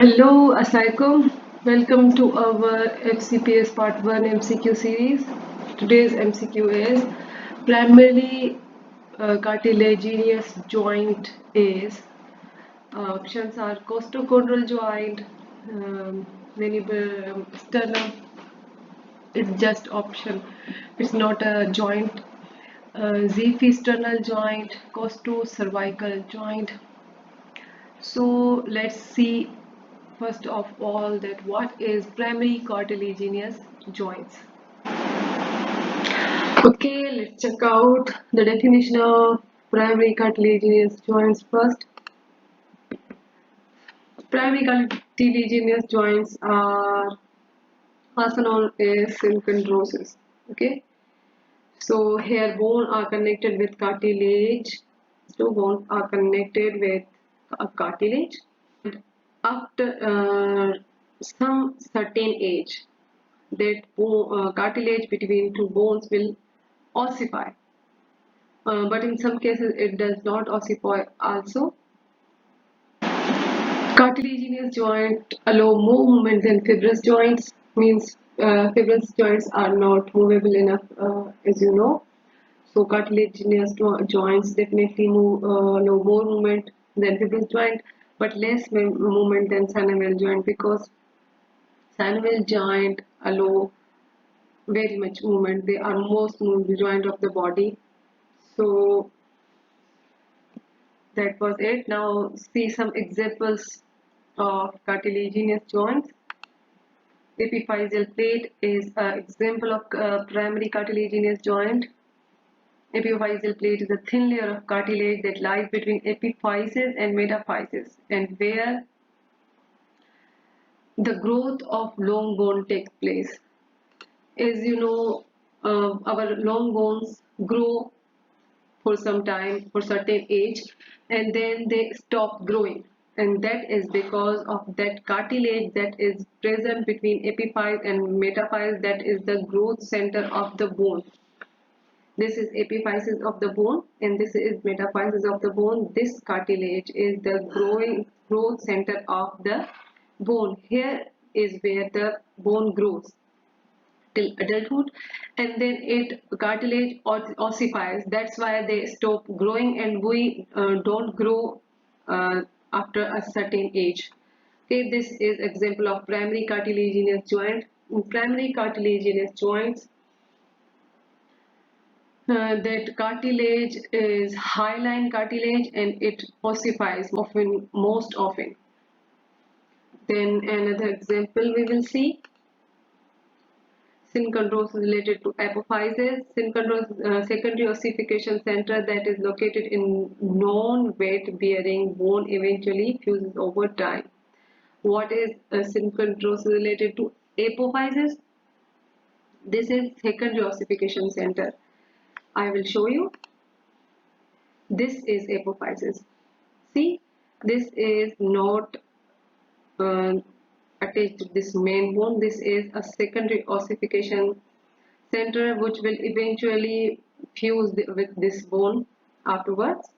Hello, Assalamualaikum. Welcome to our FCPS Part 1 MCQ series. Today's MCQ is primarily cartilaginous joint is. Options are costochondral joint, sternum. It's just option. It's not a joint. Xephisternal joint, costocervical joint. So let's see first of all that what is primary cartilaginous joints. Okay, let's check out the definition of primary cartilaginous joints first. Primary cartilaginous joints are also known as synchondrosis. Okay, so here bone are connected with cartilage. Two bones are connected with a cartilage. After some certain age, that cartilage between two bones will ossify. But in some cases, it does not ossify also. Cartilaginous joint allow more movement than fibrous joints, means fibrous joints are not movable enough, as you know. So cartilaginous joints definitely allow more movement than fibrous joint, but less movement than synovial joint, because synovial joint allow very much movement. They are most moved joint of the body. So that was it. Now see some examples of cartilaginous joints. Epiphyseal plate is an example of primary cartilaginous joint. Epiphyseal plate is a thin layer of cartilage that lies between epiphysis and metaphysis, and where the growth of long bone takes place. As you know, our long bones grow for some time, for certain age, and then they stop growing, and that is because of that cartilage that is present between epiphyse and metaphyse. That is the growth center of the bone. This is epiphysis of the bone and this is metaphysis of the bone. This cartilage is the growth center of the bone. Here is where the bone grows till adulthood, and then it cartilage ossifies. That's why they stop growing, and we don't grow after a certain age. Okay, this is example of primary cartilaginous joint. In primary cartilaginous joints, that cartilage is hyaline cartilage and it ossifies most often. Then another example we will see. Synchondrosis related to apophysis. Synchondrosis, secondary ossification center that is located in non-weight bearing bone eventually fuses over time. What is synchondrosis related to apophysis? This is secondary ossification center. I will show you. This is apophysis. See, this is not uh, attached to this main bone. This is a secondary ossification center which will eventually fuse with this bone afterwards.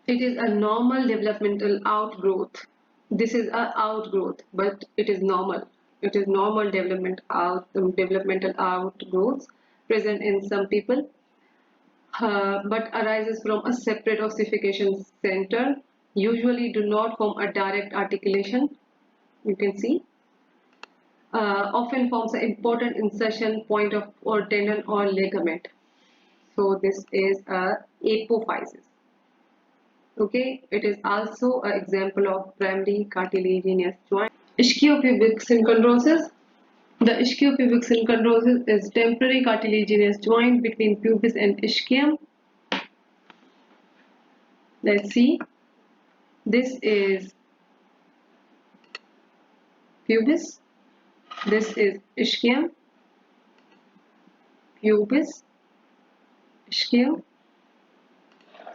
It is a normal developmental outgrowth. This is an outgrowth, but it is normal. It is normal developmental outgrowths present in some people, but arises from a separate ossification center. Usually do not form a direct articulation. You can see. Often forms an important insertion point of or tendon or ligament. So this is a apophysis. Okay, it is also an example of primary cartilaginous joint. Ischiopubic synchondrosis. The ischiopubic synchondrosis is temporary cartilaginous joint between pubis and ischium. Let's see. This is pubis. This is ischium. Pubis, ischium,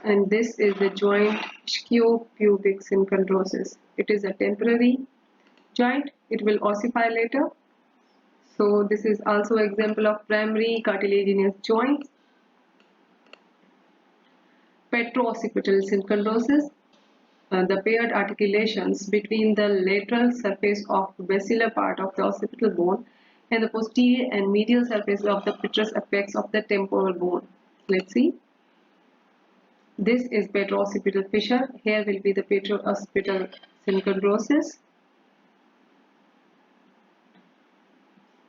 and this is the joint ischiopubic synchondrosis. It is a temporary joint. It will ossify later. So this is also an example of primary cartilaginous joints. Petrooccipital synchondrosis. the paired articulations between the lateral surface of the basilar part of the occipital bone and the posterior and medial surface of the petrous apex of the temporal bone. Let's see. This is petrooccipital fissure. Here will be the petrooccipital synchondrosis.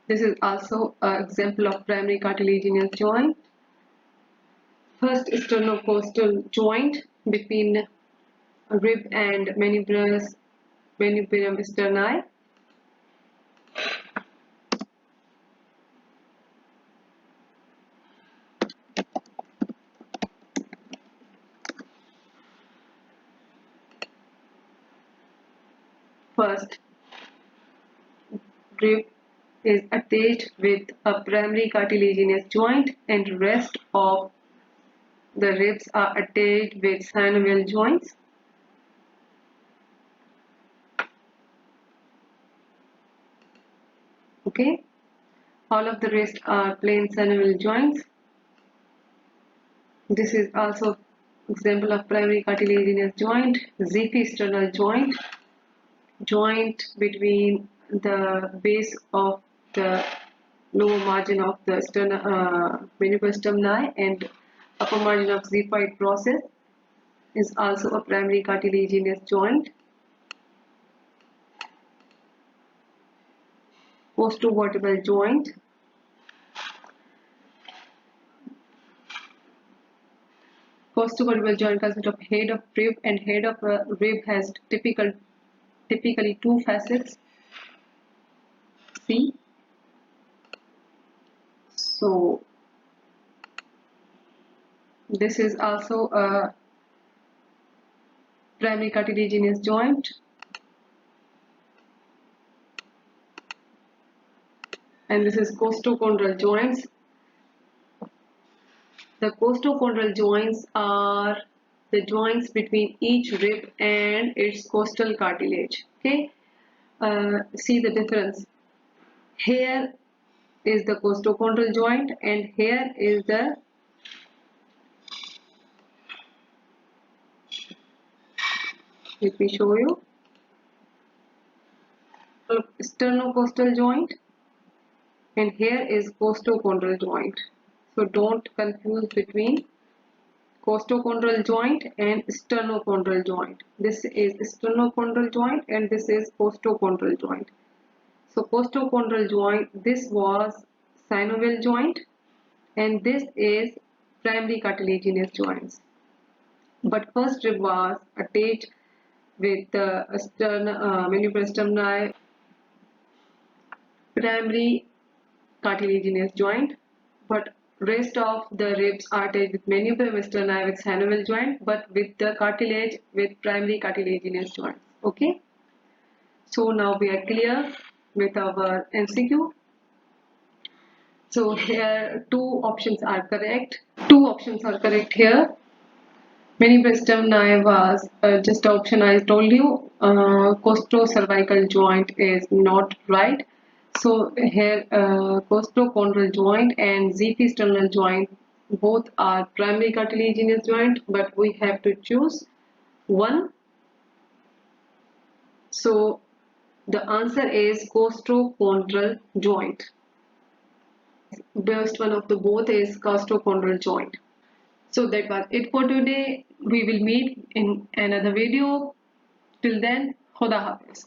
This is also an example of primary cartilaginous joint. First, sternocostal joint between rib and manubrium sterni. First, rib is attached with a primary cartilaginous joint and rest of the ribs are attached with synovial joints. Okay, all of the rest are plain synovial joints. This is also example of primary cartilaginous joint, xiphisternal joint between the base of the lower margin of the manubrium and upper margin of xiphoid process is also a primary cartilaginous joint. Costovertebral joint. Costovertebral joint consists of head of rib, and head of a rib has typically two facets. See, so this is also a primary cartilaginous joint, and this is costochondral joints. The costochondral joints are the joints between each rib and its costal cartilage. Okay, see the difference. Here is the costochondral joint, and here is the let me show you sternocostal joint, and here is costochondral joint. So don't confuse between costochondral joint and sternochondral joint. This is sternochondral joint and this is costochondral joint. So costochondral joint, this was synovial joint and this is primary cartilaginous joints. But first rib was attached with the manubrium sterni, primary cartilaginous joint, but rest of the ribs are attached with manubrium sterni with synovial joint, but with the cartilage with primary cartilaginous joints. Okay, so now we are clear with our MCQ. So here two options are correct. Two options are correct here. Manubrium sterni was just option I told you. Costocervical joint is not right. So here costochondral joint and xiphisternal joint both are primary cartilaginous joint, but we have to choose one. So the answer is costochondral joint. Best one of the both is costochondral joint. So that was it for today. We will meet in another video. Till then, Khuda Hafiz.